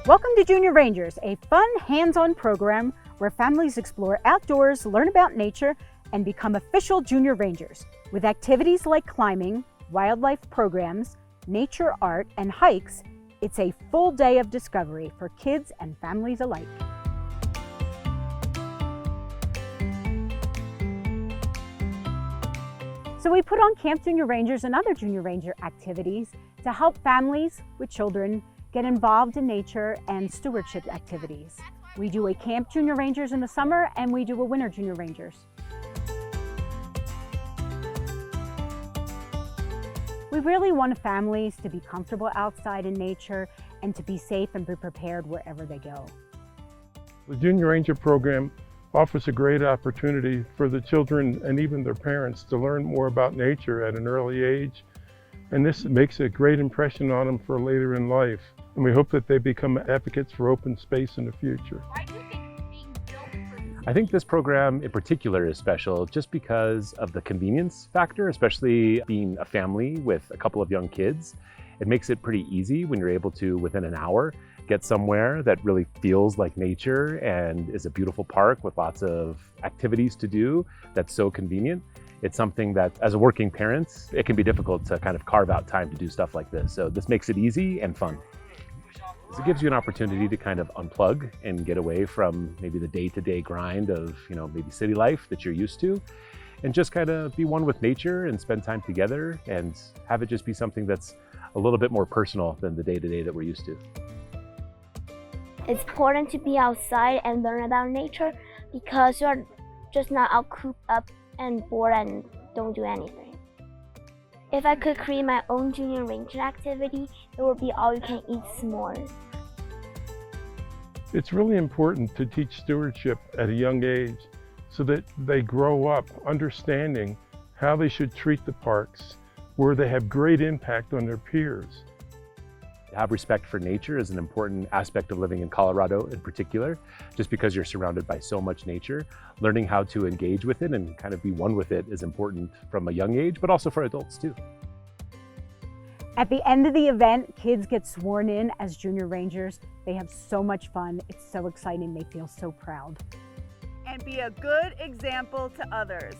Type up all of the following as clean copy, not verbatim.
Welcome to Junior Rangers, a fun, hands-on program where families explore outdoors, learn about nature, and become official Junior Rangers. With activities like climbing, wildlife programs, nature art, and hikes, it's a full day of discovery for kids and families alike. So we put on Camp Junior Rangers and other Junior Ranger activities to help families with children get involved in nature and stewardship activities. We do a Camp Junior Rangers in the summer and we do a Winter Junior Rangers. We really want families to be comfortable outside in nature and to be safe and be prepared wherever they go. The Junior Ranger program offers a great opportunity for the children and even their parents to learn more about nature at an early age. And this makes a great impression on them for later in life. And we hope that they become advocates for open space in the future. I think this program in particular is special just because of the convenience factor, especially being a family with a couple of young kids. It makes it pretty easy when you're able to, within an hour, get somewhere that really feels like nature and is a beautiful park with lots of activities to do that's so convenient. It's something that, as a working parent, it can be difficult to kind of carve out time to do stuff like this. So this makes it easy and fun. It gives you an opportunity to kind of unplug and get away from maybe the day-to-day grind of, maybe city life that you're used to, and just kind of be one with nature and spend time together and have it just be something that's a little bit more personal than the day-to-day that we're used to. It's important to be outside and learn about nature because you're just not all cooped up and bored and don't do anything. If I could create my own Junior Ranger activity, it would be all-you-can-eat s'mores. It's really important to teach stewardship at a young age so that they grow up understanding how they should treat the parks, where they have great impact on their peers. To have respect for nature is an important aspect of living in Colorado in particular, just because you're surrounded by so much nature. Learning how to engage with it and kind of be one with it is important from a young age, but also for adults too. At the end of the event, kids get sworn in as Junior Rangers. They have so much fun. It's so exciting. They feel so proud. And be a good example to others.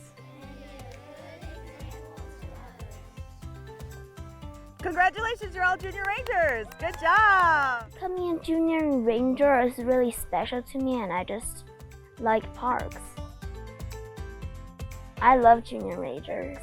Congratulations, you're all Junior Rangers. Good job. Becoming a Junior Ranger is really special to me, and I just like parks. I love Junior Rangers.